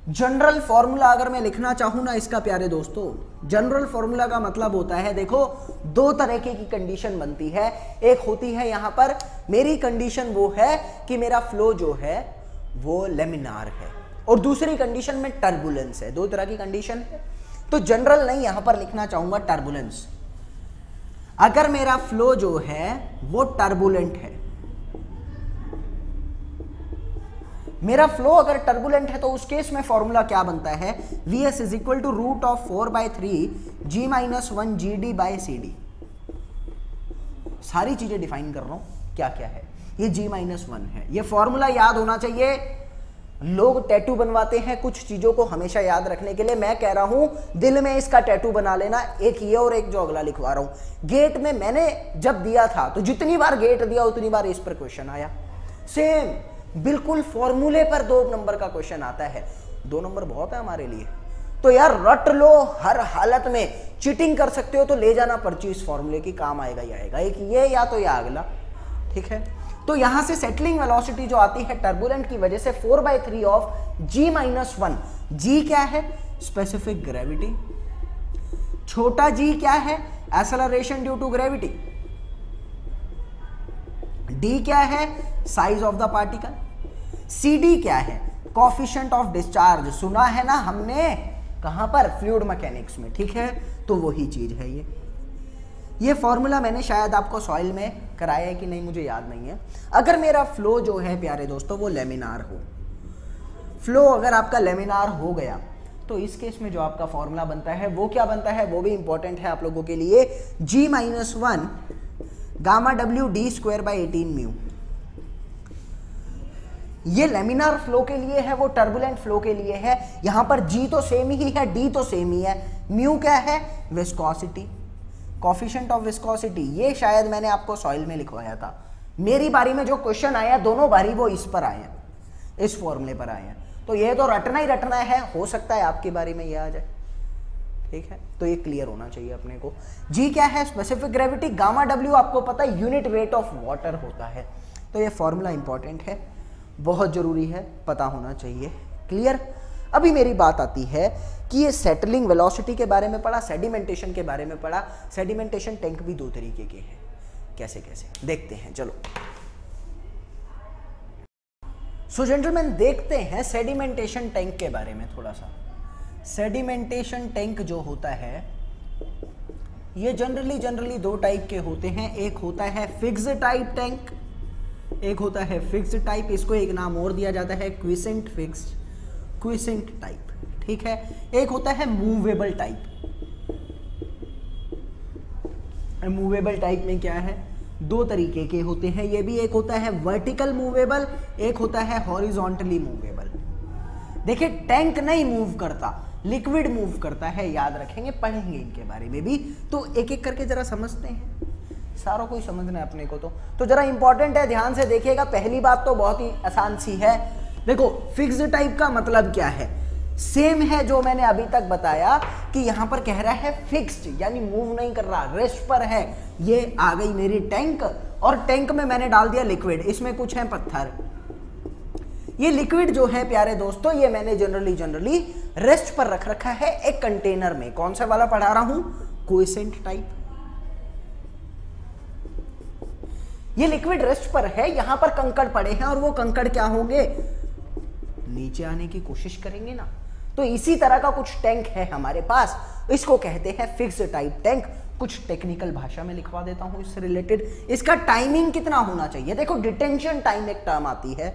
General formula अगर मैं लिखना चाहूं ना इसका प्यारे दोस्तों, जनरल फॉर्मूला का मतलब होता है, देखो दो तरह की कंडीशन बनती है। एक होती है यहां पर मेरी कंडीशन वो है कि मेरा फ्लो जो है वो लेमिनार है, और दूसरी कंडीशन में टर्बुलेंस है। दो तरह की कंडीशन है, तो जनरल नहीं, यहां पर लिखना चाहूंगा टर्बुलेंस। अगर मेरा फ्लो जो है वो टर्बुलेंट है, मेरा फ्लो अगर टर्बुलेंट है, तो उस केस में फॉर्मूला क्या बनता है, Vs is equal to root of 4/3 G - 1 GD by CD। सारी चीजें डिफाइन कर रहा हूं क्या क्या है, ये G - 1 है। ये फॉर्मूला याद होना चाहिए। लोग टैटू बनवाते हैं कुछ चीजों को हमेशा याद रखने के लिए, मैं कह रहा हूं दिल में इसका टैटू बना लेना, एक ये और एक जो अगला लिखवा रहा हूं। गेट में मैंने जब दिया था तो जितनी बार गेट दिया उतनी बार इस पर क्वेश्चन आया, सेम बिल्कुल फॉर्मूले पर 2 नंबर का क्वेश्चन आता है। 2 नंबर बहुत है हमारे लिए, तो यार रट लो, हर हालत में चीटिंग कर सकते हो तो ले जाना पर्ची, इस फॉर्मूले की काम आएगा ही आएगा, एक ये या तो या अगला, ठीक है। तो यहां से सेटलिंग वेलोसिटी जो आती है टर्बुलेंट की वजह से 4/3 ऑफ G - 1। G क्या है? Specific gravity. छोटा g क्या है? Acceleration due to gravity. D क्या है? Size of the particle. CD क्या है? Coefficient of discharge. सुना है ना हमने, कहां पर? फ्लूइड मैकेनिक्स में, ठीक है। तो वही चीज है ये फॉर्मूला मैंने शायद आपको सॉइल में कराया है कि नहीं मुझे याद नहीं है। अगर मेरा फ्लो जो है प्यारे दोस्तों वो लेमिनार हो, फ्लो अगर आपका लेमिनार हो गया, तो इस केस में जो आपका फॉर्मूला बनता है वो क्या बनता है, वो भी इंपॉर्टेंट है आप लोगों के लिए। G - 1 gamma W d²/18 mu. ये लेमिनार फ्लो के लिए है, वो टर्बुलेंट फ्लो के लिए है। यहां पर G तो सेम ही है, D तो सेम ही है। म्यू क्या है? Viscosity, coefficient of viscosity. ये शायद मैंने आपको सॉइल में लिखवाया था। मेरी बारी में जो क्वेश्चन आया दोनों बारी वो इस पर आए हैं, इस फॉर्मूले पर आए हैं। तो ये तो रटना ही रटना है, हो सकता है आपकी बारी में ये आ जाए, ठीक है। तो ये क्लियर होना चाहिए अपने को। जी क्या है? Specific gravity. गामा डब्ल्यू आपको पता है यूनिट वेट ऑफ वाटर होता है। तो ये फॉर्मूला इंपॉर्टेंट है, बहुत जरूरी है, पता होना चाहिए। क्लियर? अभी मेरी बात आती है कि ये सेटलिंग वेलोसिटी के बारे में पढ़ा, सेडिमेंटेशन के बारे में पढ़ा। सेडिमेंटेशन टैंक भी दो तरीके के हैं, कैसे कैसे देखते हैं चलो। सो जेंटलमैन देखते हैं सेडिमेंटेशन टैंक के बारे में थोड़ा सा। सेडिमेंटेशन टैंक जो होता है ये जनरली दो टाइप के होते हैं। एक होता है फिक्स्ड टाइप टैंक, एक होता है फिक्स्ड टाइप, इसको एक नाम और दिया जाता है क्विसेंट फिक्स्ड, क्विसेंट टाइप, ठीक है। एक होता है मूवेबल टाइप। मूवेबल टाइप में क्या है, दो तरीके के होते हैं ये भी। एक होता है वर्टिकल मूवेबल, एक होता है हॉरिजॉन्टली मूवेबल। देखिए टैंक नहीं मूव करता, लिक्विड मूव करता है, याद रखेंगे, पढ़ेंगे इनके बारे में भी। तो एक एक करके जरा समझते हैं, सारों को ही समझना है अपने को। तो जरा इंपॉर्टेंट है, ध्यान से देखिएगा। पहली बात तो बहुत ही आसान सी है। देखो फिक्स्ड टाइप का मतलब क्या है, सेम है जो मैंने अभी तक बताया कि यहां पर कह रहा है फिक्स्ड यानी मूव नहीं कर रहा, रेस्ट पर है। ये आ गई मेरी टैंक, और टैंक में मैंने डाल दिया लिक्विड, इसमें कुछ है पत्थर। ये लिक्विड जो है प्यारे दोस्तों, ये मैंने जनरली रेस्ट पर रख रखा है एक कंटेनर में। कौन सा वाला पढ़ा रहा हूं, क्विसेंट टाइप। ये लिक्विड रेस्ट पर है, यहां पर कंकड़ पड़े हैं और वो कंकड़ क्या होंगे, नीचे आने की कोशिश करेंगे ना। तो इसी तरह का कुछ टैंक है हमारे पास, इसको कहते हैं फिक्स्ड टाइप टैंक। कुछ टेक्निकल भाषा में लिखवा देता हूं इससे रिलेटेड। इसका टाइमिंग कितना होना चाहिए, देखो डिटेंशन टाइम एक टर्म आती है।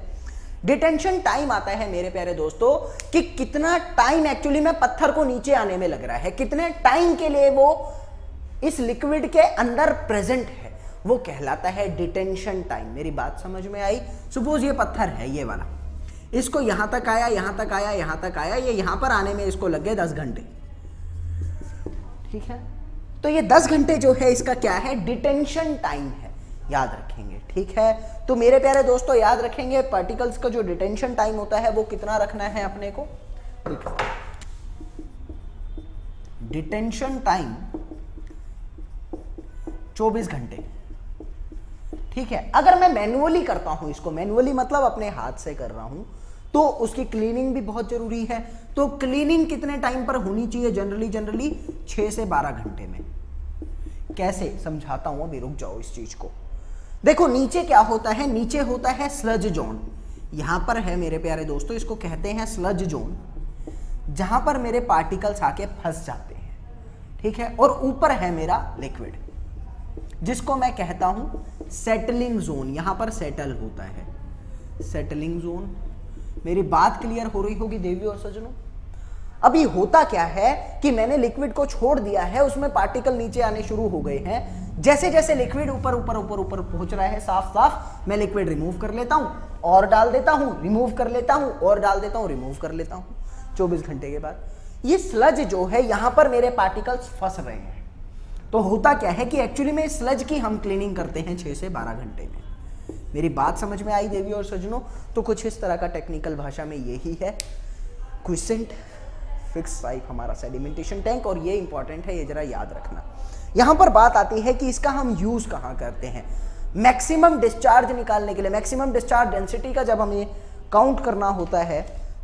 डिटेंशन टाइम आता है मेरे प्यारे दोस्तों कि कितना टाइम एक्चुअली में पत्थर को नीचे आने में लग रहा है, कितने टाइम के लिए वो इस लिक्विड के अंदर प्रेजेंट है, वो कहलाता है डिटेंशन टाइम। मेरी बात समझ में आई। सपोज ये पत्थर है, ये वाला, इसको यहां तक आया, यहां तक आया, यहां तक आया, ये यहां पर आने में इसको लग गए 10 घंटे, ठीक है। तो ये 10 घंटे जो है इसका क्या है, डिटेंशन टाइम है, याद रखेंगे, ठीक है। तो मेरे प्यारे दोस्तों याद रखेंगे पार्टिकल्स का जो डिटेंशन टाइम होता है वो कितना रखना है अपने को। डिटेंशन टाइम 24 घंटे, ठीक है। अगर मैं मैन्युअली करता हूं इसको, मैन्युअली मतलब अपने हाथ से कर रहा हूं, तो उसकी क्लीनिंग भी बहुत जरूरी है। तो क्लीनिंग कितने टाइम पर होनी चाहिए, जनरली 6 से 12 घंटे में। कैसे समझाता हूं, अभी रुक जाओ इस चीज को। देखो नीचे क्या होता है, नीचे होता है स्लज जोन। यहां पर है मेरे प्यारे दोस्तों, इसको कहते हैं स्लज जोन, जहां पर मेरे पार्टिकल्स आके फंस जाते हैं, ठीक है। और ऊपर है मेरा लिक्विड, जिसको मैं कहता हूं सेटलिंग जोन। यहां पर सेटल होता है, सेटलिंग जोन। मेरी बात क्लियर हो रही होगी देवी और सज्जनों। अभी होता क्या है कि मैंने लिक्विड को छोड़ दिया है, उसमें पार्टिकल नीचे आने शुरू हो गए हैं। जैसे जैसे लिक्विड ऊपर ऊपर ऊपर ऊपर पहुंच रहा है, साफ साफ मैं लिक्विड रिमूव कर लेता हूं और डाल देता हूं, रिमूव कर लेता हूं और डाल देता हूं, रिमूव कर लेता हूं। 24 घंटे के बाद ये स्लज जो है यहां पर मेरे पार्टिकल्स फंस रहे हैं। तो होता क्या है कि एक्चुअली में स्लज की हम क्लीनिंग करते हैं 6 से 12 घंटे में। मेरी बात समझ में आई देवी और सज्जनों। तो कुछ इस तरह का टेक्निकल भाषा में यही है क्विसेंट फिक्स टाइप हमारा सेडिमेंटेशन टैंक, और ये इंपॉर्टेंट है, ये जरा याद रखना। यहां पर बात आती है कि इसका हम यूज कहां करते हैं, मैक्सिमम डिस्चार्ज निकालने के लिए। मैक्सिमम डिस्चार्ज डेंसिटी का जब हमें काउंट करना होता है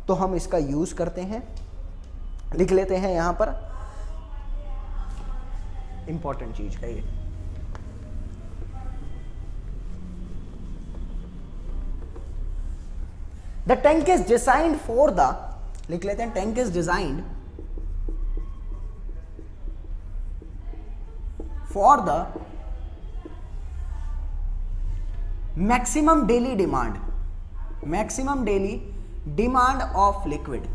तो हम इसका यूज करते हैं, लिख लेते हैं यहां पर, इंपॉर्टेंट चीज है ये। The tank is designed for the, लिख लेते हैं, tank is designed for the maximum daily demand, maximum daily demand of liquid.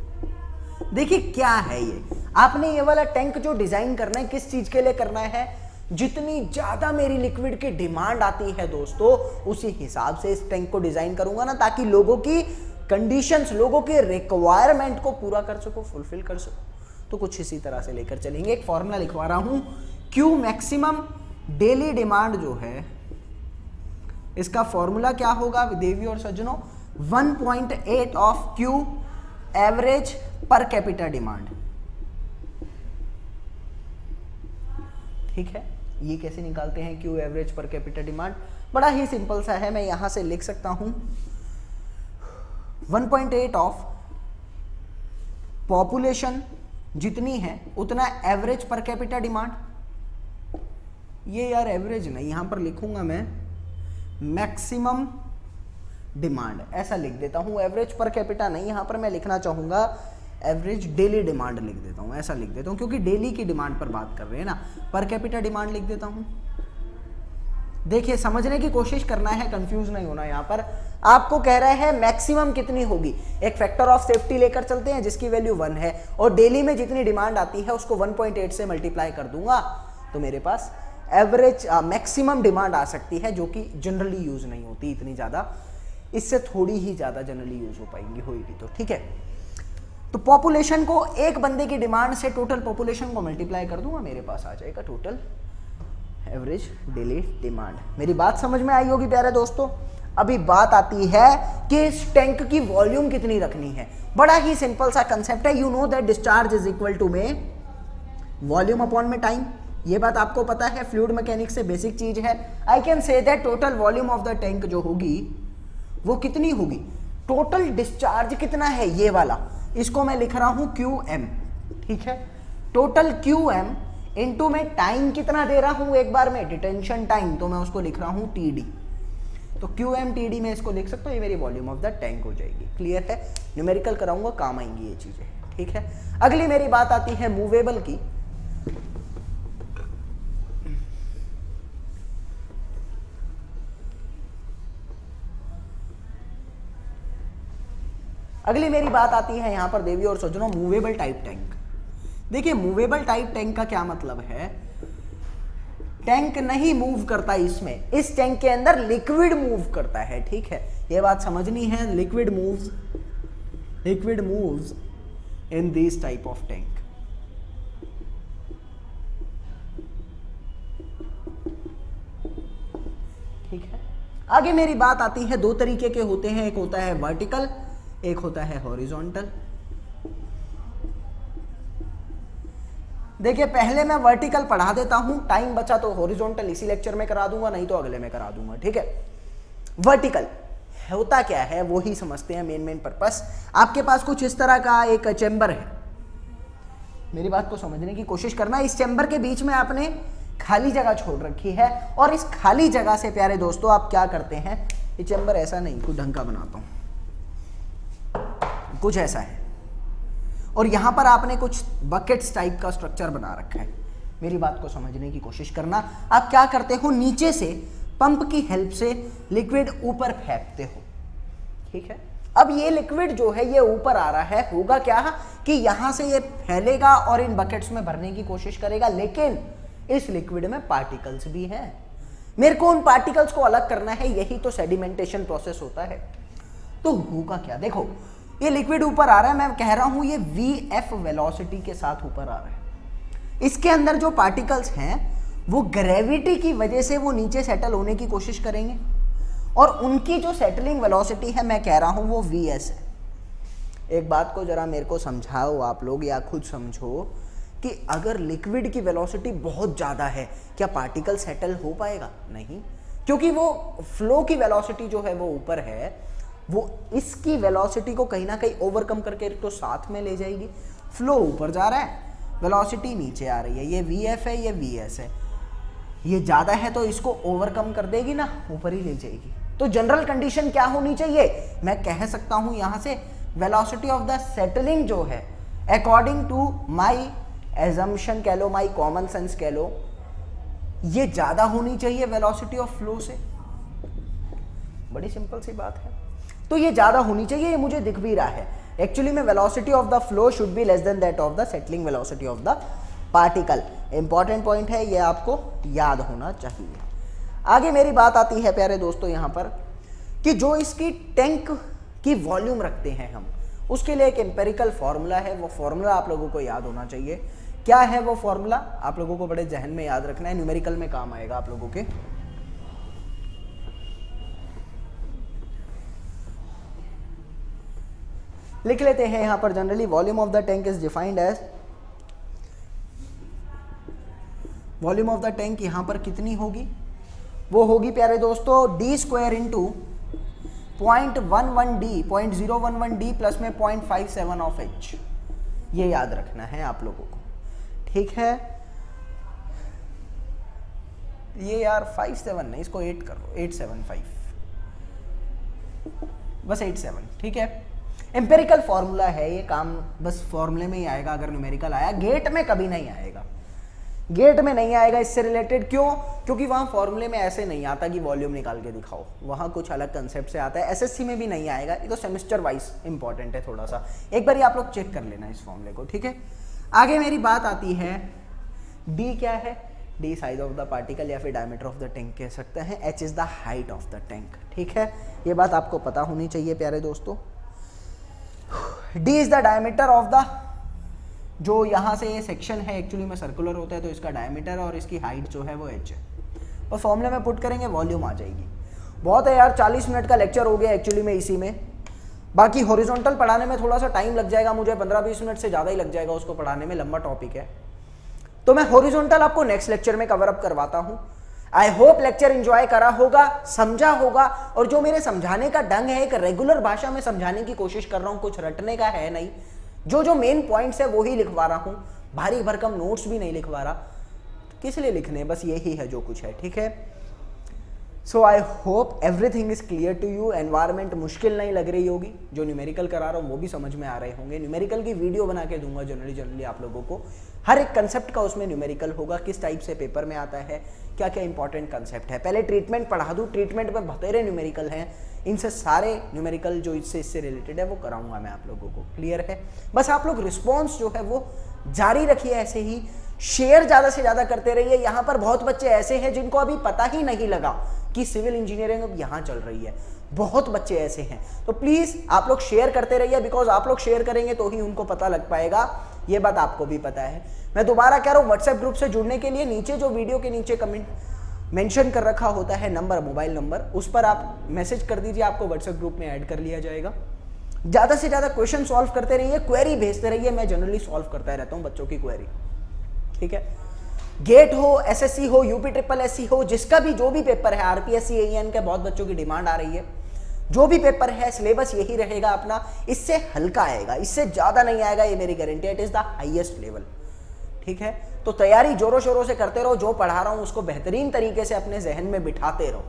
देखिए क्या है ये, आपने ये वाला टैंक जो डिजाइन करना है किस चीज के लिए करना है, जितनी ज्यादा मेरी लिक्विड की डिमांड आती है दोस्तों, उसी हिसाब से इस टैंक को डिजाइन करूंगा ना, ताकि लोगों की कंडीशंस, लोगों के रिक्वायरमेंट को पूरा कर सको, फुलफिल कर सको। तो कुछ इसी तरह से लेकर चलेंगे। एक फॉर्मूला लिखवा रहा हूं, क्यू मैक्सिमम डेली डिमांड जो है, इसका फॉर्मूला क्या होगा देवी और सज्जनों, 1.8 of Q average per capita demand, ठीक है। ये कैसे निकालते हैं Q average per capita demand, बड़ा ही सिंपल सा है, मैं यहां से लिख सकता हूं 1.8 ऑफ पॉपुलेशन जितनी है उतना एवरेज पर कैपिटा डिमांड, ये यार एवरेज नहीं, यहां पर लिखूंगा मैं मैक्सिमम डिमांड, ऐसा लिख देता हूं। एवरेज पर कैपिटा नहीं, यहां पर मैं लिखना चाहूंगा एवरेज डेली डिमांड लिख देता हूं, ऐसा लिख देता हूं, क्योंकि डेली की डिमांड पर बात कर रहे हैं ना। पर कैपिटा डिमांड लिख देता हूं। देखिए समझने की कोशिश करना है, कंफ्यूज नहीं होना। यहां पर आपको कह रहा है मैक्सिमम कितनी होगी, एक फैक्टर ऑफ सेफ्टी लेकर चलते हैं जिसकी वैल्यू 1 है, और डेली में जितनी डिमांड आती है उसको 1.8 से मल्टीप्लाई कर दूंगा, तो मेरे पास एवरेज मैक्सिमम डिमांड आ सकती है, जो कि जनरली यूज नहीं होती इतनी ज्यादा, इससे थोड़ी ही ज्यादा जनरली यूज हो पाएंगी, होगी तो ठीक है। तो पॉपुलेशन को एक बंदे की डिमांड से टोटल पॉपुलेशन को मल्टीप्लाई कर दूंगा, मेरे पास आ जाएगा टोटल एवरेज डेली डिमांड। मेरी बात समझ में आई होगी प्यारे दोस्तों। अभी बात आती है कि इस टैंक की वॉल्यूम कितनी रखनी है। बड़ा ही सिंपल सा कंसेप्ट है, you know that discharge is equal to में वॉल्यूम अपॉन में टाइम, ये बात आपको पता है, फ्लूइड मैकेनिक्स से बेसिक चीज है। I can say that total volume of the tank जो होगी वो कितनी होगी, टोटल डिस्चार्ज कितना है ये वाला, इसको मैं लिख रहा हूं QM, ठीक है। टोटल QM इनटू में टाइम कितना दे रहा हूं एक बार में, डिटेंशन टाइम, तो मैं उसको लिख रहा हूं TD। तो QM TD में इसको लिख सकता हूं, ये मेरी वॉल्यूम ऑफ द टैंक हो जाएगी। क्लियर है, न्यूमेरिकल कराऊंगा, काम आएंगी ये चीजें, ठीक है। अगली मेरी बात आती है मूवेबल की। अगली मेरी बात आती है यहां पर देवी और सज्जनों मूवेबल टाइप टैंक। देखिए मूवेबल टाइप टैंक का क्या मतलब है, टैंक नहीं मूव करता इसमें, इस टैंक के अंदर लिक्विड मूव करता है, ठीक है, ये बात समझनी है। Liquid moves in this type of tank. ठीक है, आगे मेरी बात आती है, दो तरीके के होते हैं, एक होता है वर्टिकल, एक होता है हॉरिजॉन्टल। देखिए पहले मैं वर्टिकल पढ़ा देता हूं, टाइम बचा तो हॉरिजॉन्टल इसी लेक्चर में करा दूंगा, नहीं तो अगले में करा दूंगा, ठीक है। वर्टिकल होता क्या है वो ही समझते हैं, मेन पर्पस। आपके पास कुछ इस तरह का एक चेंबर है, मेरी बात को समझने की कोशिश करना। इस चेंबर के बीच में आपने खाली जगह छोड़ रखी है, और इस खाली जगह से प्यारे दोस्तों आप क्या करते हैं, ये चेंबर ऐसा नहीं, कुछ ढंग का बनाता हूं, कुछ ऐसा है, और यहां पर आपने कुछ बकेट्स टाइप का स्ट्रक्चर बना रखा है। मेरी बात को समझने की कोशिश करना। आप क्या करते हो, नीचे से पंप की हेल्प से लिक्विड ऊपर फेंकते हो, ठीक है। अब ये लिक्विड जो है ये ऊपर आ रहा है, होगा क्या कि यहां से ये फैलेगा और इन बकेट्स में भरने की कोशिश करेगा, लेकिन इस लिक्विड में पार्टिकल्स भी हैं। मेरे को उन पार्टिकल्स को अलग करना है, यही तो सेडिमेंटेशन प्रोसेस होता है। तो होगा क्या, देखो ये लिक्विड ऊपर आ रहा है, मैं कह रहा हूं ये VF वेलोसिटी के साथ ऊपर आ रहा है। इसके अंदर जो पार्टिकल्स हैं वो ग्रेविटी की वजह से वो नीचे सेटल होने की कोशिश करेंगे, और उनकी जो सेटलिंग वेलोसिटी है मैं कह रहा हूं वो VS है। एक बात को जरा मेरे को समझाओ आप लोग, या खुद समझो कि अगर लिक्विड की वेलोसिटी बहुत ज़्यादा है, क्या पार्टिकल सेटल हो पाएगा? नहीं, क्योंकि वो फ्लो की वेलोसिटी जो है वो ऊपर है, वो इसकी वेलोसिटी को कहीं ना कहीं ओवरकम करके तो साथ में ले जाएगी। फ्लो ऊपर जा रहा है, वेलोसिटी नीचे आ रही है, ये VF है, ये VS है, ये ज़्यादा है तो इसको ओवरकम कर देगी ना, ऊपर ही ले जाएगी। तो जनरल कंडीशन क्या होनी चाहिए, मैं कह सकता हूं यहां से वेलोसिटी ऑफ द सेटलिंग जो है अकॉर्डिंग टू माई एजम्पशन कह लो, माई कॉमन सेंस कह लो, ये ज़्यादा होनी चाहिए वेलोसिटी ऑफ फ्लो से। बड़ी सिंपल सी बात है, तो ये ज़्यादा होनी चाहिए, ये मुझे दिख भी रहा है। एक्चुअली में velocity of the flow should be less than that of the settling velocity of the particle. Important point है, ये आपको याद होना चाहिए। आगे मेरी बात आती है प्यारे दोस्तों यहाँ पर कि जो इसकी टैंक की वॉल्यूम रखते हैं हम, उसके लिए एक एम्पेरिकल फॉर्मूला है, वो फॉर्मूला आप लोगों को याद होना चाहिए। क्या है वो फॉर्मूला, आप लोगों को बड़े जहन में याद रखना है, न्यूमेरिकल में काम आएगा आप लोगों के। लिख लेते हैं यहां पर, generally volume of the tank is defined as, volume of the tank यहां पर कितनी होगी, वो होगी प्यारे दोस्तों d² into 0.11d 0.011d plus में 0.57 ऑफ h। ये याद रखना है आप लोगों को, ठीक है। ये यार 5-7 नहीं, इसको 8 करो, 8-7-5, बस 8-7, ठीक है। एम्पेरिकल फॉर्मूला है ये, काम बस फॉर्मूले में ही आएगा। अगर न्यूमेरिकल आया, गेट में कभी नहीं आएगा, गेट में नहीं आएगा इससे रिलेटेड। क्यों? क्योंकि वहाँ फॉर्मूले में ऐसे नहीं आता कि वॉल्यूम निकाल के दिखाओ, वहाँ कुछ अलग कंसेप्ट से आता है। एसएससी में भी नहीं आएगा, ये तो सेमेस्टर वाइज इंपॉर्टेंट है थोड़ा सा, एक बार आप लोग चेक कर लेना इस फॉर्मूले को, ठीक है। आगे मेरी बात आती है, डी क्या है? D size of the particle या फिर डायमीटर ऑफ द टैंक कह सकते हैं। H is the height of the tank, ठीक है। ये बात आपको पता होनी चाहिए प्यारे दोस्तों। D is the diameter of the, जो यहाँ से ये सेक्शन है एक्चुअली में सर्कुलर होता है, तो इसका डायमीटर और इसकी हाइट जो है वो एच है। और फॉर्मूले में पुट करेंगे, वॉल्यूम आ जाएगी। बहुत है यार, 40 मिनट का लेक्चर हो गया एक्चुअली में इसी में। बाकी हॉरिजॉन्टल पढ़ाने में थोड़ा सा टाइम लग जाएगा मुझे, 15-20 मिनट से ज़्यादा ही लग जाएगा उसको पढ़ाने में, लंबा टॉपिक है। तो मैं हॉरिजॉन्टल आपको नेक्स्ट लेक्चर में कवर अप करवाता हूँ। आई होप लेक्चर एंजॉय करा होगा, समझा होगा। और जो मेरे समझाने का ढंग है, एक रेगुलर भाषा में समझाने की कोशिश कर रहा हूँ, कुछ रटने का है नहीं। जो जो मेन पॉइंट्स है वो ही लिखवा रहा हूँ, भारी भरकम नोट्स भी नहीं लिखवा रहा। किस लिए लिखने, बस यही है जो कुछ है, ठीक है। So I hope everything is clear to you. Environment मुश्किल नहीं लग रही होगी, जो न्यूमेरिकल करा रहा हूँ वो भी समझ में आ रहे होंगे। न्यूमेरिकल की वीडियो बना के दूंगा जनरली आप लोगों को, हर एक कंसेप्ट का उसमें न्यूमेरिकल होगा, किस टाइप से पेपर में आता है, क्या क्या इंपॉर्टेंट कंसेप्ट है। पहले ट्रीटमेंट पढ़ा दूँ, ट्रीटमेंट में बतेरे न्यूमेरिकल हैं, इनसे सारे न्यूमेरिकल जो इससे रिलेटेड है वो कराऊंगा मैं आप लोगों को, क्लियर है। बस आप लोग रिस्पॉन्स जो है वो जारी रखिए, ऐसे ही शेयर ज़्यादा से ज़्यादा करते रहिए। यहाँ पर बहुत बच्चे ऐसे हैं जिनको अभी पता ही नहीं लगा कि सिविल इंजीनियरिंग अब यहाँ चल रही है, बहुत बच्चे ऐसे हैं। तो प्लीज़ आप लोग शेयर करते रहिए, बिकॉज आप लोग शेयर करेंगे तो ही उनको पता लग पाएगा, ये बात आपको भी पता है। मैं दोबारा कह रहा हूँ, व्हाट्सएप ग्रुप से जुड़ने के लिए नीचे जो वीडियो के नीचे कमेंट मेंशन कर रखा होता है नंबर, मोबाइल नंबर, उस पर आप मैसेज कर दीजिए, आपको व्हाट्सएप ग्रुप में ऐड कर लिया जाएगा। ज़्यादा से ज़्यादा क्वेश्चन सॉल्व करते रहिए, क्वेरी भेजते रहिए, मैं जनरली सॉल्व करता रहता हूँ बच्चों की क्वेरी, ठीक है। गेट हो, एसएससी हो, यूपी ट्रिपल एससी हो, जिसका भी जो भी पेपर है, आरपीएससी एईएन के बहुत बच्चों की डिमांड आ रही है, जो भी पेपर है सिलेबस यही रहेगा अपना, इससे हल्का आएगा, इससे ज़्यादा नहीं आएगा, ये मेरी गारंटी है। It is the highest level, ठीक है। तो तैयारी जोरों शोरों से करते रहो, जो पढ़ा रहा हूँ उसको बेहतरीन तरीके से अपने जहन में बिठाते रहो,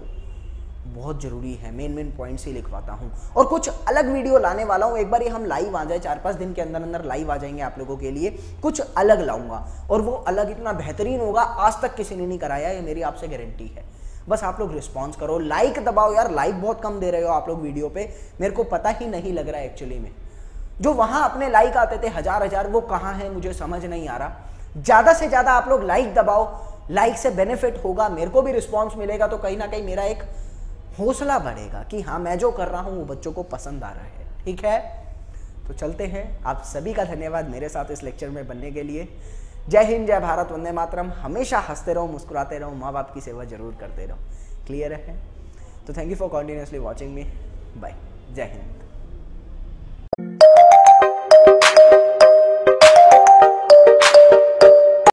बहुत जरूरी है। मेन पॉइंट्स ही लिखवाता हूँ और कुछ अलग वीडियो लाने वाला हूँ। एक बार ये हम लाइव आ जाए, 4-5 दिन के अंदर अंदर लाइव आ जाएंगे आप लोगों के लिए, कुछ अलग लाऊंगा और वो अलग इतना बेहतरीन होगा, आज तक किसी ने नहीं कराया, ये मेरी आपसे गारंटी है। बस आप लोग रिस्पॉन्स करो, लाइक दबाओ यार, लाइक बहुत कम दे रहे हो आप लोग वीडियो पे, मेरे को पता ही नहीं लग रहा है एक्चुअली में। जो वहाँ अपने लाइक आते थे 1000 वो कहाँ हैं मुझे समझ नहीं आ रहा। ज़्यादा से ज़्यादा आप लोग लाइक दबाओ, लाइक से बेनिफिट होगा, मेरे को भी रिस्पॉन्स मिलेगा, तो कहीं ना कहीं मेरा एक हौसला बढ़ेगा कि हाँ मैं जो कर रहा हूँ वो बच्चों को पसंद आ रहा है, ठीक है। तो चलते हैं, आप सभी का धन्यवाद मेरे साथ इस लेक्चर में बनने के लिए। जय हिंद, जय भारत, वंदे मातरम। हमेशा हंसते रहो, मुस्कुराते रहो, माँ बाप की सेवा जरूर करते रहो, क्लियर है। तो thank you for continuously watching me, bye, जय हिंद।